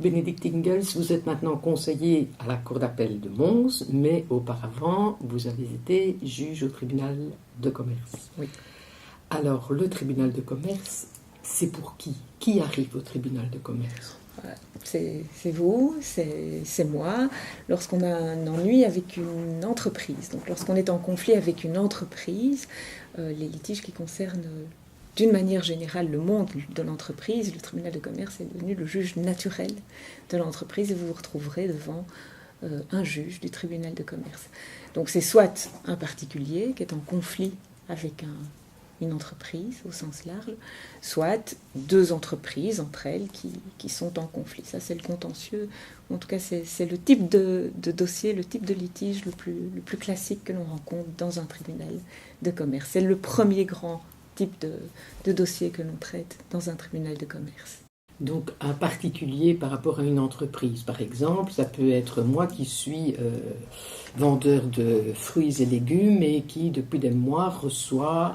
Bénédicte Ingels, vous êtes maintenant conseiller à la Cour d'appel de Mons, mais auparavant, vous avez été juge au tribunal de commerce. Oui. Alors, le tribunal de commerce, c'est pour qui? Qui arrive au tribunal de commerce? C'est vous, c'est moi. Lorsqu'on a un ennui avec une entreprise, donc lorsqu'on est en conflit avec une entreprise, les litiges qui concernent d'une manière générale le monde de l'entreprise, le tribunal de commerce est devenu le juge naturel de l'entreprise et vous vous retrouverez devant un juge du tribunal de commerce. Donc c'est soit un particulier qui est en conflit avec une entreprise au sens large, soit deux entreprises entre elles qui sont en conflit. Ça, c'est le contentieux. En tout cas, c'est le type de dossier, le type de litige le plus classique que l'on rencontre dans un tribunal de commerce. C'est le premier grand type de dossier que l'on traite dans un tribunal de commerce. Donc, un particulier par rapport à une entreprise, par exemple, ça peut être moi qui suis vendeur de fruits et légumes et qui, depuis des mois, reçoit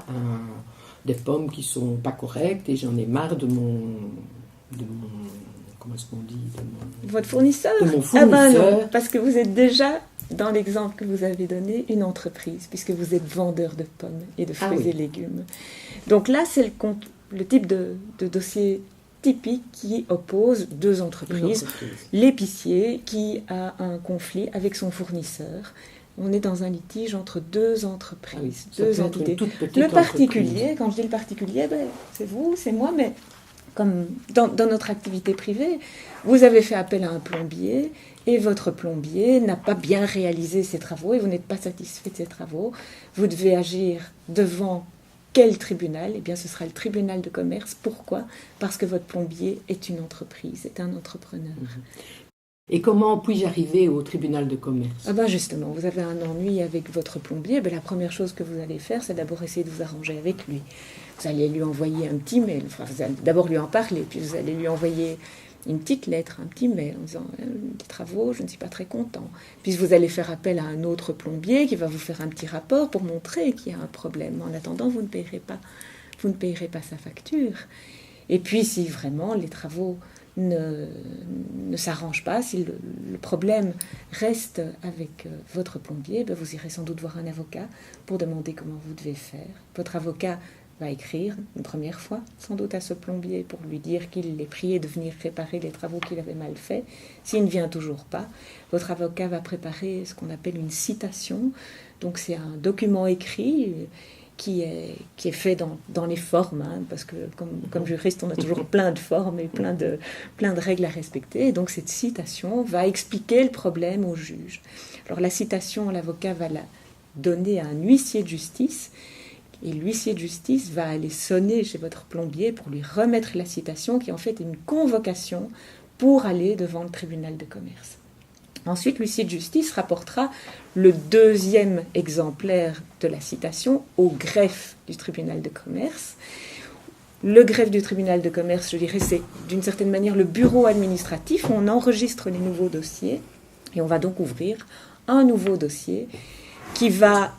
des pommes qui sont pas correctes et j'en ai marre de mon comment est-ce qu'on dit Votre fournisseur? De mon fournisseur. Ah ben non, parce que vous êtes déjà, dans l'exemple que vous avez donné, une entreprise, puisque vous êtes vendeur de pommes et de fruits et légumes. Donc là, c'est le type de dossier typique qui oppose deux entreprises. L'épicier qui a un conflit avec son fournisseur. On est dans un litige entre deux entreprises, deux entités. Le particulier, quand je dis le particulier, c'est vous, c'est moi, mais comme dans notre activité privée, vous avez fait appel à un plombier et votre plombier n'a pas bien réalisé ses travaux et vous n'êtes pas satisfait de ses travaux. Vous devez agir devant quel tribunal? Eh bien, ce sera le tribunal de commerce. Pourquoi? Parce que votre plombier est une entreprise, est un entrepreneur. Et comment puis-je arriver au tribunal de commerce? Ah ben justement, vous avez un ennui avec votre plombier, la première chose que vous allez faire, c'est d'abord essayer de vous arranger avec lui. Vous allez lui envoyer un petit mail, vous allez d'abord lui en parler, puis vous allez lui envoyer une petite lettre, un petit mail en disant des travaux, je ne suis pas très content. Puis vous allez faire appel à un autre plombier qui va vous faire un petit rapport pour montrer qu'il y a un problème. En attendant, vous ne payerez pas sa facture. Et puis si vraiment les travaux ne s'arrange pas, si le problème reste avec votre plombier, vous irez sans doute voir un avocat pour demander comment vous devez faire. Votre avocat va écrire une première fois, sans doute à ce plombier, pour lui dire qu'il est prié de venir réparer les travaux qu'il avait mal faits. S'il ne vient toujours pas, votre avocat va préparer ce qu'on appelle une citation. Donc c'est un document écrit qui est fait dans les formes, parce que comme juriste, on a toujours plein de formes et plein de règles à respecter. Et donc cette citation va expliquer le problème au juge. Alors la citation, l'avocat va la donner à un huissier de justice, et l'huissier de justice va aller sonner chez votre plombier pour lui remettre la citation, qui en fait est une convocation pour aller devant le tribunal de commerce. Ensuite, l'huissier de justice rapportera le deuxième exemplaire de la citation au greffe du tribunal de commerce. Le greffe du tribunal de commerce, je dirais, c'est d'une certaine manière le bureau administratif où on enregistre les nouveaux dossiers et on va donc ouvrir un nouveau dossier qui va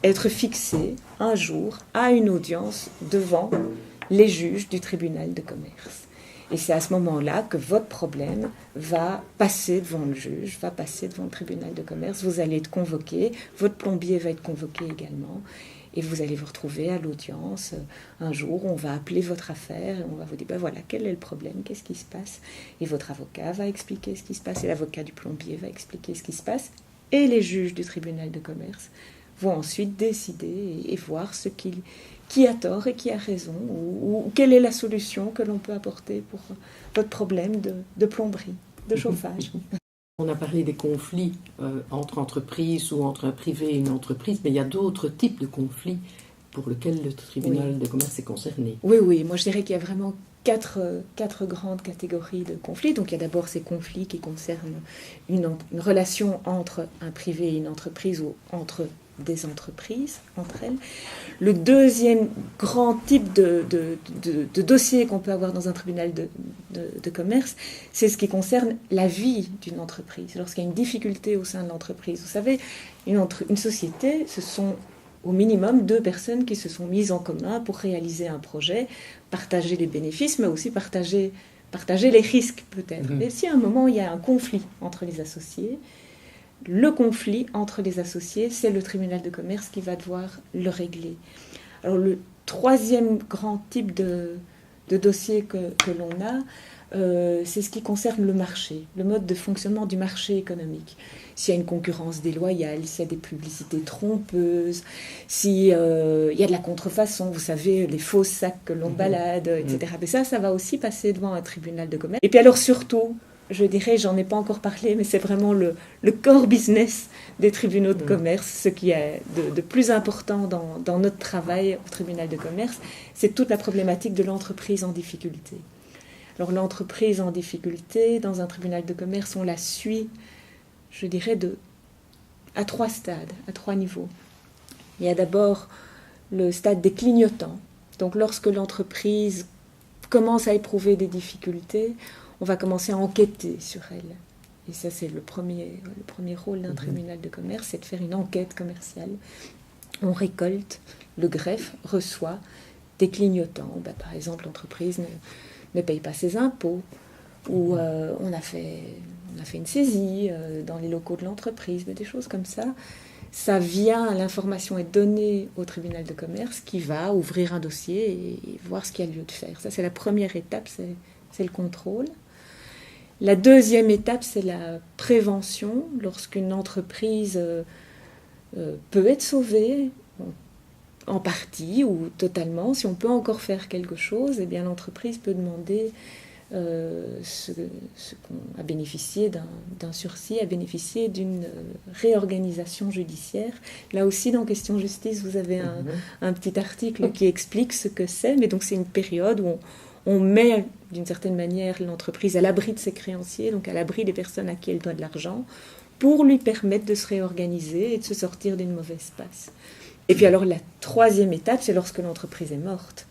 être fixé un jour à une audience devant les juges du tribunal de commerce. Et c'est à ce moment-là que votre problème va passer devant le juge, va passer devant le tribunal de commerce. Vous allez être convoqué, votre plombier va être convoqué également, et vous allez vous retrouver à l'audience. Un jour, on va appeler votre affaire, et on va vous dire, voilà, quel est le problème, qu'est-ce qui se passe? Et votre avocat va expliquer ce qui se passe, et l'avocat du plombier va expliquer ce qui se passe, et les juges du tribunal de commerce vont ensuite décider et voir qui a tort et qui a raison, ou quelle est la solution que l'on peut apporter pour votre problème de plomberie, de chauffage. On a parlé des conflits entre entreprises ou entre un privé et une entreprise, mais il y a d'autres types de conflits pour lesquels le tribunal de commerce est concerné. Oui, moi je dirais qu'il y a vraiment quatre grandes catégories de conflits. Donc il y a d'abord ces conflits qui concernent une relation entre un privé et une entreprise ou entre des entreprises entre elles. Le deuxième grand type de dossier qu'on peut avoir dans un tribunal de commerce, c'est ce qui concerne la vie d'une entreprise. Lorsqu'il y a une difficulté au sein de l'entreprise, vous savez, une société, ce sont au minimum 2 personnes qui se sont mises en commun pour réaliser un projet, partager les bénéfices, mais aussi partager partager les risques peut-être. Et si à un moment il y a un conflit entre les associés, le conflit entre les associés, c'est le tribunal de commerce qui va devoir le régler. Alors le troisième grand type de dossier que l'on a, c'est ce qui concerne le marché, le mode de fonctionnement du marché économique. S'il y a une concurrence déloyale, s'il y a des publicités trompeuses, s'il y a de la contrefaçon, vous savez, les faux sacs que l'on balade, etc. Mais ça va aussi passer devant un tribunal de commerce. Et puis alors surtout, je dirais, j'en ai pas encore parlé, mais c'est vraiment le core business des tribunaux de commerce, ce qui est de plus important dans notre travail au tribunal de commerce, c'est toute la problématique de l'entreprise en difficulté. Alors l'entreprise en difficulté, dans un tribunal de commerce, on la suit, je dirais, à 3 stades, à 3 niveaux. Il y a d'abord le stade des clignotants. Donc lorsque l'entreprise commence à éprouver des difficultés, on va commencer à enquêter sur elle. Et ça, c'est le premier rôle d'un tribunal de commerce, c'est de faire une enquête commerciale. On récolte, le greffe reçoit des clignotants. Par exemple, l'entreprise ne paye pas ses impôts, ou on a fait une saisie dans les locaux de l'entreprise, des choses comme ça. Ça vient, l'information est donnée au tribunal de commerce qui va ouvrir un dossier et voir ce qu'il y a lieu de faire. Ça, c'est la première étape, c'est le contrôle. La deuxième étape, c'est la prévention. Lorsqu'une entreprise peut être sauvée, en partie ou totalement, si on peut encore faire quelque chose, eh bien l'entreprise peut demander à bénéficier d'un sursis, à bénéficier d'une réorganisation judiciaire. Là aussi, dans Question Justice, vous avez un petit article qui explique ce que c'est, mais donc c'est une période où on met d'une certaine manière l'entreprise à l'abri de ses créanciers, donc à l'abri des personnes à qui elle doit de l'argent, pour lui permettre de se réorganiser et de se sortir d'une mauvaise passe. Et puis alors la troisième étape, c'est lorsque l'entreprise est morte.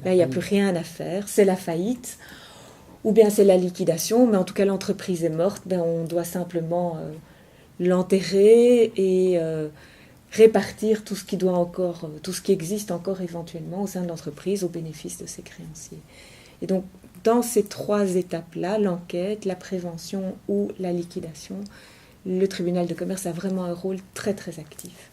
Là, il n'y a plus rien à faire, c'est la faillite, ou bien c'est la liquidation, mais en tout cas l'entreprise est morte, on doit simplement l'enterrer et répartir tout ce qui doit encore, tout ce qui existe encore éventuellement au sein de l'entreprise au bénéfice de ses créanciers. Et donc dans ces 3 étapes-là, l'enquête, la prévention ou la liquidation, le tribunal de commerce a vraiment un rôle très très actif.